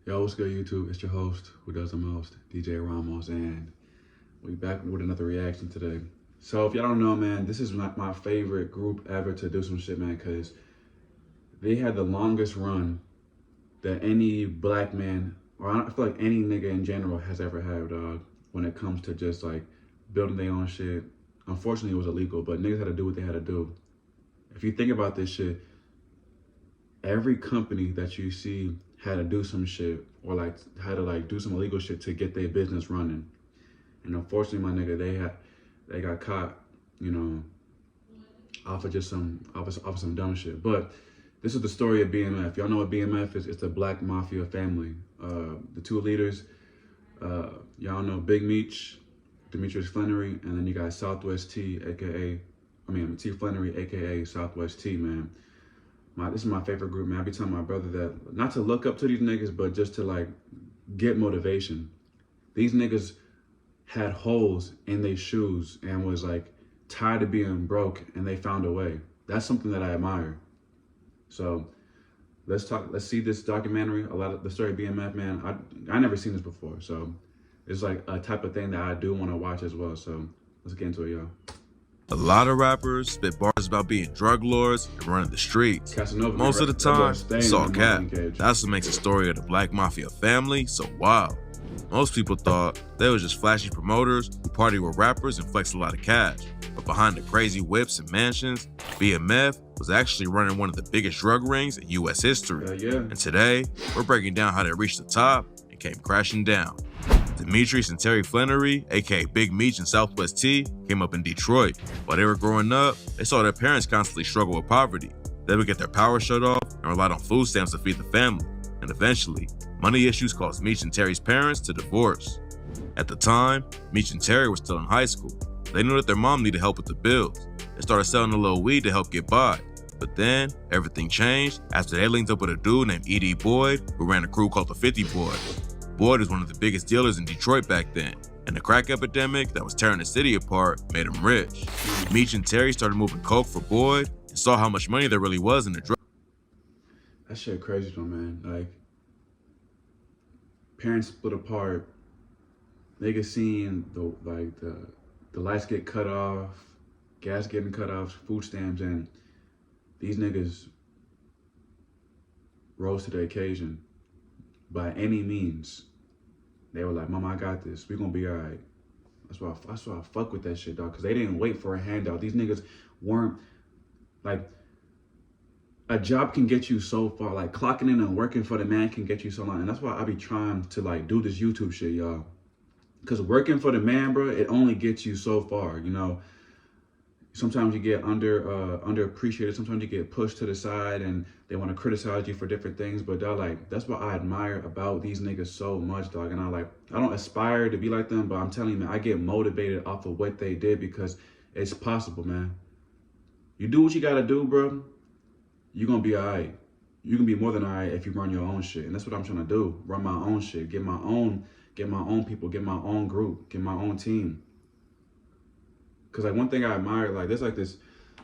Yo, what's good, YouTube? It's your host, who does the most, DJ Ramos, and we back with another reaction today. So, if y'all don't know, man, this is my favorite group ever to do some shit, man, because they had the longest run that any black man, or I feel like any nigga in general, has ever had, dog, when it comes to just like building their own shit. Unfortunately, it was illegal, but niggas had to do what they had to do. If you think about this shit, every company that you see had to do some shit or like had to like do some illegal shit to get their business running. And unfortunately, my nigga, they got caught, you know, off of just some dumb shit. But this is the story of BMF. Y'all know what BMF is? It's the Black Mafia family. The two leaders, y'all know Big Meech, Demetrius Flannery, and then you got Southwest T, T Flannery, aka Southwest T, man. This is my favorite group, man. I be telling my brother that, not to look up to these niggas, but just to like get motivation. These niggas had holes in their shoes and was like tired of being broke, and they found a way. That's something that I admire. So let's see this documentary. A lot of the story of BMF, man. I never seen this before, so it's like a type of thing that I do want to watch as well. So let's get into it, y'all. A lot of rappers spit bars about being drug lords and running the streets. Casanova, Most of the time, it's all cap. That's what makes the story of the Black Mafia family so wild. Most people thought they were just flashy promoters who party with rappers and flex a lot of cash. But behind the crazy whips and mansions, BMF was actually running one of the biggest drug rings in US history. And today, we're breaking down how they reached the top and came crashing down. Demetrius and Terry Flannery, aka Big Meech and Southwest T, came up in Detroit. While they were growing up, they saw their parents constantly struggle with poverty. They would get their power shut off and relied on food stamps to feed the family. And eventually, money issues caused Meech and Terry's parents to divorce. At the time, Meech and Terry were still in high school. They knew that their mom needed help with the bills. They started selling a little weed to help get by. But then, everything changed after they linked up with a dude named E.D. Boyd, who ran a crew called the 50 Boys. Boyd was one of the biggest dealers in Detroit back then, and the crack epidemic that was tearing the city apart made him rich. Meech and Terry started moving coke for Boyd and saw how much money there really was in the drug. That shit crazy though, man. Like, parents split apart, niggas seeing the lights get cut off, gas getting cut off, food stamps, and these niggas rose to the occasion by any means. They were like, "Mama, I got this. We gonna be all right." That's why I fuck with that shit, dog. Cause they didn't wait for a handout. These niggas weren't like, a job can get you so far. Like clocking in and working for the man can get you so long. And that's why I be trying to like do this YouTube shit, y'all. Cause working for the man, bro, it only gets you so far. You know, sometimes you get underappreciated. Sometimes you get pushed to the side and they want to criticize you for different things. But dog, like, that's what I admire about these niggas so much, dog. And I don't aspire to be like them, but I'm telling you, man, I get motivated off of what they did because it's possible, man. You do what you gotta do, bro. You're gonna be all right. You can be more than all right if you run your own shit. And that's what I'm trying to do. Run my own shit. Get my own people. Get my own group. Get my own team. Cause like one thing I admire, like there's like this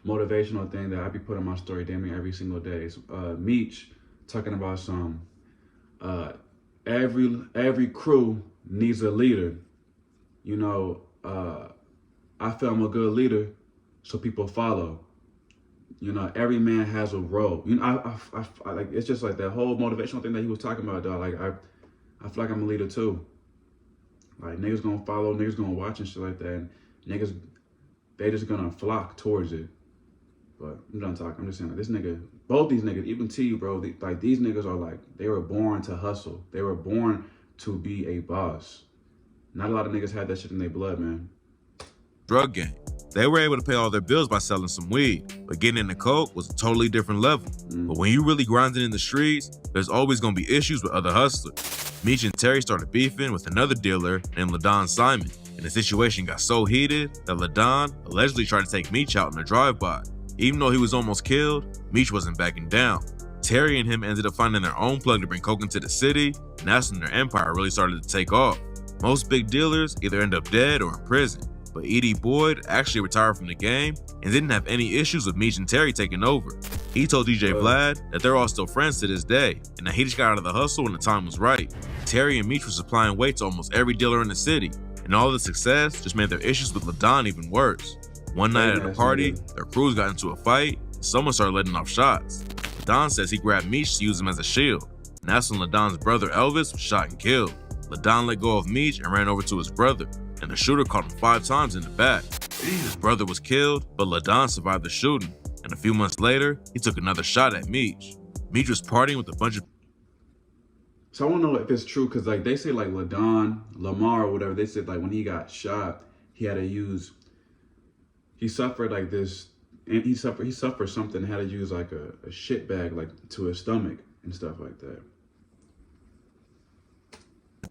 motivational thing that I be putting on my story damn near every single day. It's Meech talking about some every crew needs a leader. You know, I feel I'm a good leader, so people follow. You know, every man has a role. You know, I like, it's just like that whole motivational thing that he was talking about, dog. Like I feel like I'm a leader too. Like niggas gonna follow, niggas gonna watch and shit like that. And niggas, they just gonna flock towards it. But I'm done talking. I'm just saying, like, this nigga, both these niggas, even T, bro, like these niggas are like, they were born to hustle. They were born to be a boss. Not a lot of niggas had that shit in their blood, man. Drug game. They were able to pay all their bills by selling some weed, but getting into coke was a totally different level. But when you really grinding in the streets, there's always gonna be issues with other hustlers. Meech and Terry started beefing with another dealer named LaDon Simon, and the situation got so heated that LaDon allegedly tried to take Meech out in a drive-by. Even though he was almost killed, Meech wasn't backing down. Terry and him ended up finding their own plug to bring coke into the city, and that's when their empire really started to take off. Most big dealers either end up dead or in prison, but E.D. Boyd actually retired from the game and didn't have any issues with Meech and Terry taking over. He told DJ Vlad that they're all still friends to this day, and that he just got out of the hustle when the time was right. Terry and Meech were supplying weight to almost every dealer in the city, and all the success just made their issues with LaDon even worse. One night at a party, their crews got into a fight, and someone started letting off shots. LaDon says he grabbed Meech to use him as a shield, and that's when LaDon's brother Elvis was shot and killed. LaDon let go of Meech and ran over to his brother, and the shooter caught him 5 times in the back. His brother was killed, but LaDon survived the shooting, and a few months later, he took another shot at Meech. Meech was partying with a bunch of... So I want to know if it's true, because like they say like LaDon, Lamar or whatever, they said like when he got shot, he had to use, he suffered like this, and he suffered something, had to use like a shit bag like to his stomach and stuff like that.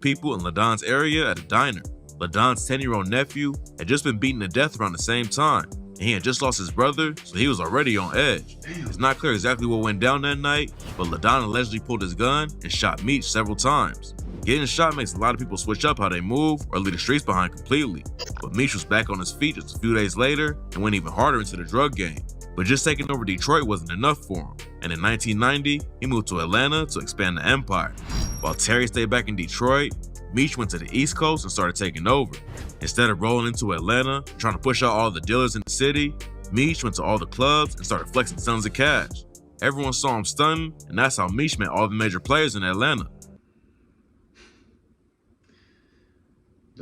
People in LaDon's area at a diner. LaDon's 10-year-old nephew had just been beaten to death around the same time, and he had just lost his brother, so he was already on edge. Damn. It's not clear exactly what went down that night, but LaDon allegedly pulled his gun and shot Meech several times. Getting shot makes a lot of people switch up how they move or leave the streets behind completely, but Meech was back on his feet just a few days later and went even harder into the drug game. But just taking over Detroit wasn't enough for him, and in 1990, he moved to Atlanta to expand the empire. While Terry stayed back in Detroit, Meech went to the East Coast and started taking over. Instead of rolling into Atlanta and trying to push out all the dealers in the city, Meech went to all the clubs and started flexing tons of cash. Everyone saw him stunning, and that's how Meech met all the major players in Atlanta.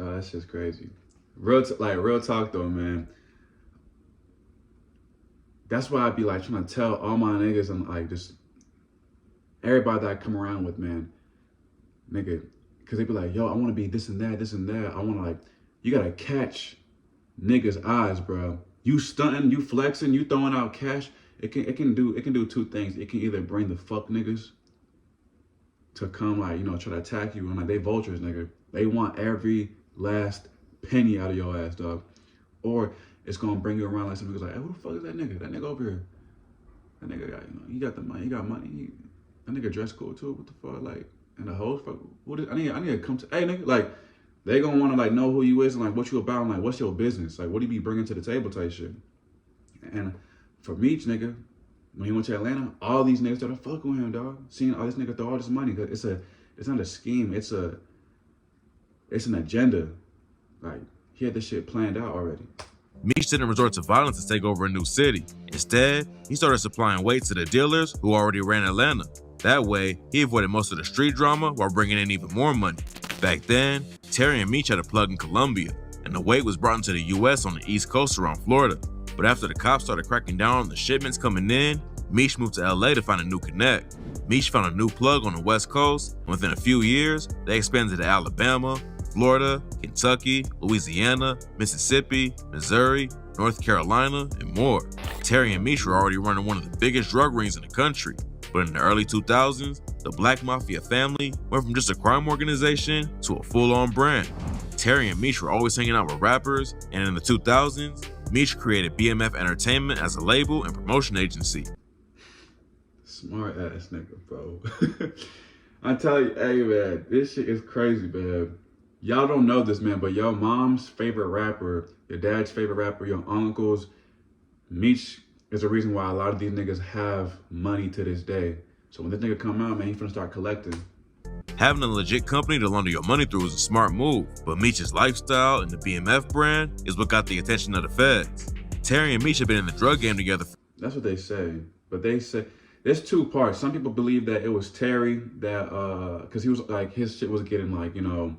Oh, that's just crazy. Real talk though, man. That's why I be like trying to tell all my niggas and like just everybody that I come around with, man, nigga, because they be like, yo, I want to be this and that, this and that. I want to like, you gotta catch niggas' eyes, bro. You stunting, you flexing, you throwing out cash. It can do 2 things. It can either bring the fuck niggas to come like, you know, try to attack you, and like they vultures, nigga. They want every last penny out of your ass, dog. Or it's gonna bring you around like some niggas like, hey, who the fuck is that nigga? That nigga over here. That nigga got, you know, he got the money, he got money. That nigga dress cool too. What the fuck, like, and the hoes, fuck. What is? I need to come to. Hey, nigga, like, they gonna wanna like know who you is and like what you about and like what's your business, like what do you be bringing to the table type shit. And for Meech, nigga, when he went to Atlanta, all these niggas started fucking with him, dog. Seeing all this nigga throw all this money, cause it's not a scheme, it's an agenda. Like he had this shit planned out already. Meech didn't resort to violence to take over a new city. Instead, he started supplying weight to the dealers who already ran Atlanta. That way, he avoided most of the street drama while bringing in even more money. Back then, Terry and Meech had a plug in Colombia, and the weight was brought into the US on the East Coast around Florida. But after the cops started cracking down on the shipments coming in, Meech moved to LA to find a new connect. Meech found a new plug on the West Coast, and within a few years, they expanded to Alabama, Florida, Kentucky, Louisiana, Mississippi, Missouri, North Carolina, and more. Terry and Meech were already running one of the biggest drug rings in the country, but in the early 2000s, the Black Mafia family went from just a crime organization to a full-on brand. Terry and Meech were always hanging out with rappers, and in the 2000s, Meech created BMF Entertainment as a label and promotion agency. Smart ass nigga, bro. I tell you, hey man, this shit is crazy, man. Y'all don't know this, man, but your mom's favorite rapper, your dad's favorite rapper, your uncle's, Meech is the reason why a lot of these niggas have money to this day. So when this nigga come out, man, he finna start collecting. Having a legit company to launder your money through is a smart move, but Meech's lifestyle and the BMF brand is what got the attention of the feds. Terry and Meech have been in the drug game together. That's what they say, but they say there's 2 parts. Some people believe that it was Terry that, cause he was like, his shit was getting like, you know,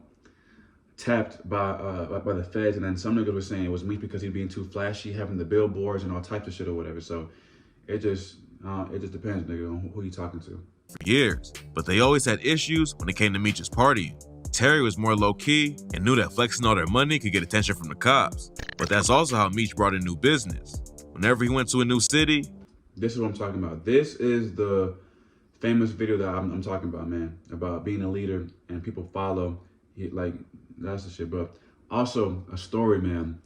tapped by the feds, and then some niggas were saying it was Meech because he's being too flashy, having the billboards and all types of shit or whatever. So it just depends, nigga, on who you talking to. For years, but they always had issues when it came to Meech's partying. Terry was more low-key and knew that flexing all their money could get attention from the cops. But that's also how Meech brought in new business. Whenever he went to a new city, this is what I'm talking about. This is the famous video that I'm talking about, man, about being a leader and people follow. Like, that's the shit. But also a story, man.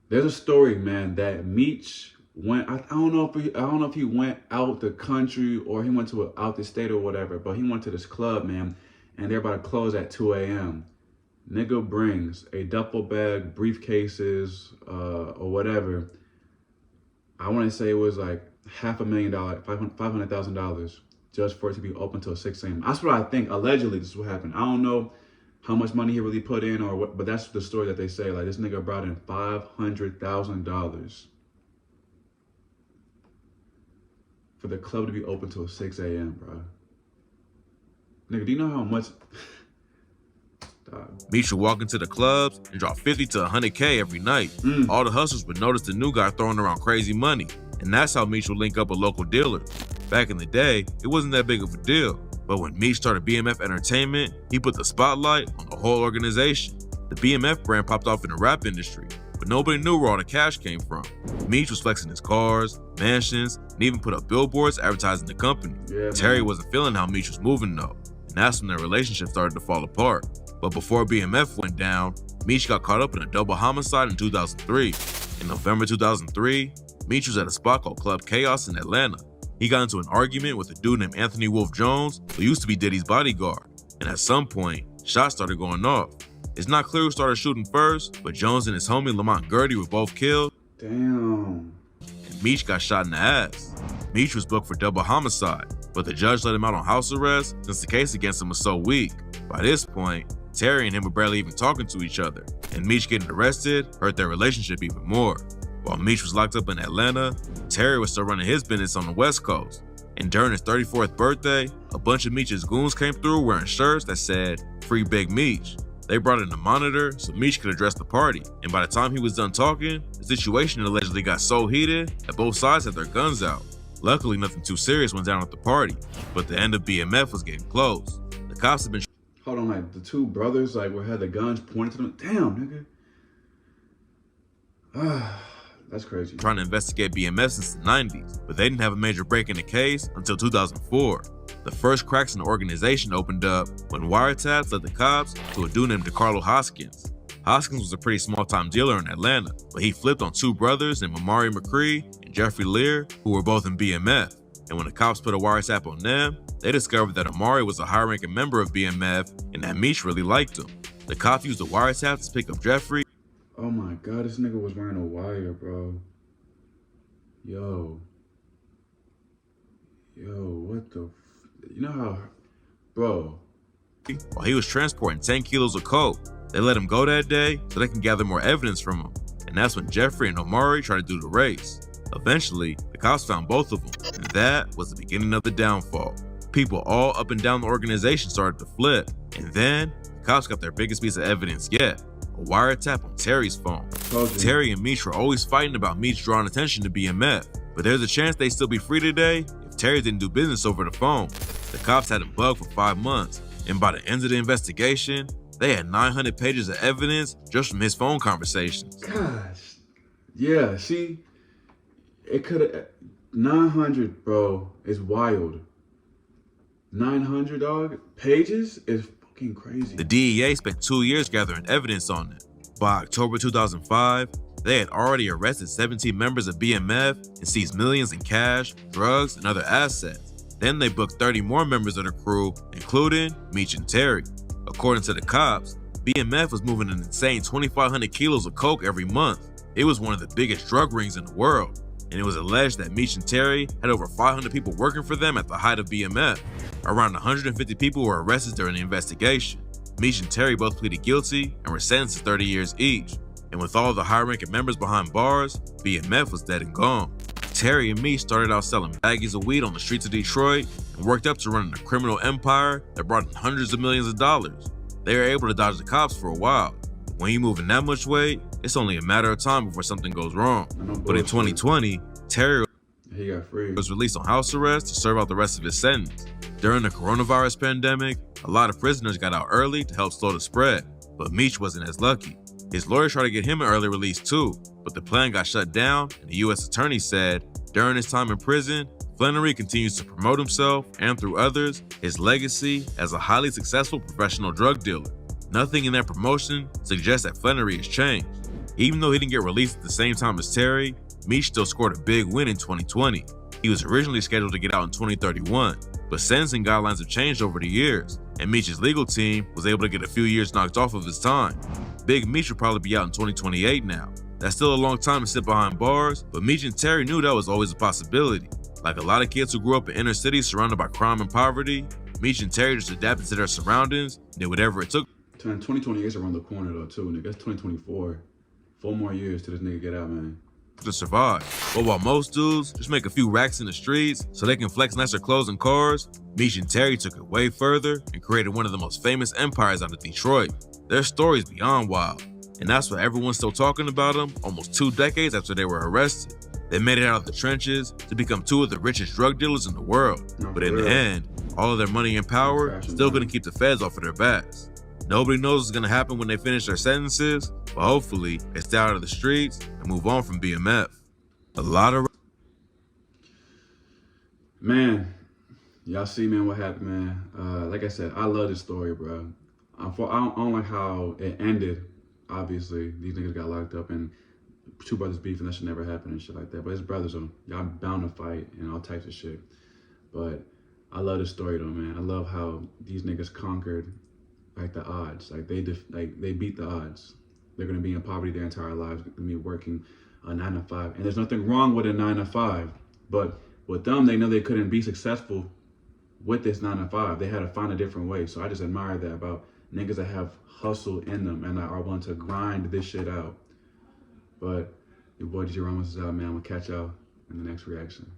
There's a story, man, that Meech went. I don't know if he went out the country or he went to out the state or whatever. But he went to this club, man, and they're about to close at 2 a.m. Nigga brings a duffel bag, briefcases, or whatever. I want to say it was like $500,000, $500,000 just for it to be open till 6 a.m. That's what I think. Allegedly, this is what happened. I don't know how much money he really put in or what, but that's the story that they say. Like, this nigga brought in $500,000 for the club to be open till 6 a.m., bro. Nigga, do you know how much? Meech would walk into the clubs and draw 50 to 100K every night. All the hustlers would notice the new guy throwing around crazy money, and that's how Meech would link up with local dealers. Back in the day, it wasn't that big of a deal, but when Meech started BMF Entertainment, he put the spotlight on the whole organization. The BMF brand popped off in the rap industry, but nobody knew where all the cash came from. Meech was flexing his cars, mansions, and even put up billboards advertising the company. Yeah, Terry wasn't feeling how Meech was moving though, and that's when their relationship started to fall apart. But before BMF went down, Meech got caught up in a double homicide in 2003. In November 2003, Meech was at a spot called Club Chaos in Atlanta. He got into an argument with a dude named Anthony Wolf Jones, who used to be Diddy's bodyguard, and at some point, shots started going off. It's not clear who started shooting first, but Jones and his homie Lamont Gertie were both killed. Damn. And Meech got shot in the ass. Meech was booked for double homicide, but the judge let him out on house arrest since the case against him was so weak. By this point, Terry and him were barely even talking to each other, and Meech getting arrested hurt their relationship even more. While Meech was locked up in Atlanta, Terry was still running his business on the West Coast. And during his 34th birthday, a bunch of Meech's goons came through wearing shirts that said, "Free Big Meech." They brought in a monitor so Meech could address the party, and by the time he was done talking, the situation allegedly got so heated that both sides had their guns out. Luckily, nothing too serious went down at the party, but the end of BMF was getting close. The cops had been Hold on, like the two brothers like had the guns pointed to them. Damn, nigga. That's crazy. trying to investigate BMF since the 90s, but they didn't have a major break in the case until 2004. The first cracks in the organization opened up when wiretaps led the cops to a dude named DeCarlo Hoskins. Hoskins was a pretty small-time dealer in Atlanta, but he flipped on two brothers named Amari McCree and Jeffrey Lear, who were both in BMF. And when the cops put a wiretap on them, they discovered that Amari was a high-ranking member of BMF and that Meech really liked him. The cops used the wiretap to pick up Jeffrey. Oh my God, this nigga was wearing a wire, bro. Yo, what the? You know how, bro? While he was transporting 10 kilos of coke. They let him go that day so they can gather more evidence from him. And that's when Jeffrey and Omari tried to do the race. Eventually, the cops found both of them, and that was the beginning of the downfall. People all up and down the organization started to flip, and then the cops got their biggest piece of evidence yet, a wiretap on Terry's phone. Terry and Meech were always fighting about Meech drawing attention to BMF, but there's a chance they'd still be free today if Terry didn't do business over the phone. The cops had him bugged for 5 months, and by the end of the investigation, they had 900 pages of evidence just from his phone conversations. Gosh, yeah, see, it could have, 900, bro, is wild. 900, dog, pages is fucking crazy. The DEA spent 2 years gathering evidence on it. By October 2005, they had already arrested 17 members of BMF and seized millions in cash, drugs, and other assets. Then they booked 30 more members of the crew, including Meech and Terry. According to the cops, BMF was moving an insane 2,500 kilos of coke every month. It was one of the biggest drug rings in the world, and it was alleged that Meech and Terry had over 500 people working for them at the height of BMF. Around 150 people were arrested during the investigation. Meech and Terry both pleaded guilty and were sentenced to 30 years each. And with all the high-ranking members behind bars, BMF was dead and gone. Terry and Meech started out selling baggies of weed on the streets of Detroit and worked up to running a criminal empire that brought in hundreds of millions of dollars. They were able to dodge the cops for a while. When you're moving that much weight, it's only a matter of time before something goes wrong. But in 2020, Terry he got free. Was released on house arrest to serve out the rest of his sentence. During the coronavirus pandemic, a lot of prisoners got out early to help slow the spread, but Meech wasn't as lucky. His lawyers tried to get him an early release too, but the plan got shut down, and the U.S. attorney said, during his time in prison, Flannery continues to promote himself and through others, his legacy as a highly successful professional drug dealer. Nothing in that promotion suggests that Flannery has changed. Even though he didn't get released at the same time as Terry, Meech still scored a big win in 2020. He was originally scheduled to get out in 2031, but sentencing guidelines have changed over the years, and Meech's legal team was able to get a few years knocked off of his time. Big Meech will probably be out in 2028 now. That's still a long time to sit behind bars, but Meech and Terry knew that was always a possibility. Like a lot of kids who grew up in inner cities surrounded by crime and poverty, Meech and Terry just adapted to their surroundings and did whatever it took. 2020 is around the corner though too, nigga. That's 2024. 4 more years till this nigga get out, man. To survive. But while most dudes just make a few racks in the streets so they can flex nicer clothes and cars, Meech and Terry took it way further and created one of the most famous empires out of Detroit. Their story's beyond wild, and that's why everyone's still talking about them almost 2 decades after they were arrested. They made it out of the trenches to become 2 of the richest drug dealers in the world. But in the end, all of their money and power still gonna keep the feds off of their backs. Nobody knows what's gonna happen when they finish their sentences, but hopefully they stay out of the streets and move on from BMF. A lot of man, y'all see, man, what happened, man. Like I said, I love this story, bro. I don't like how it ended. Obviously, these niggas got locked up and 2 brothers beef, and that should never happen and shit like that. But his brothers are y'all bound to fight and all types of shit. But I love this story though, man. I love how these niggas conquered like the odds. Like they beat the odds. They're gonna be in poverty their entire lives. They're gonna be working a 9 to 5, and there's nothing wrong with a 9 to 5. But with them, they know they couldn't be successful with this 9 to 5. They had to find a different way. So I just admire that about niggas that have hustle in them and that are willing to grind this shit out. But your boy DJ Ramos is out, man. We'll catch y'all in the next reaction.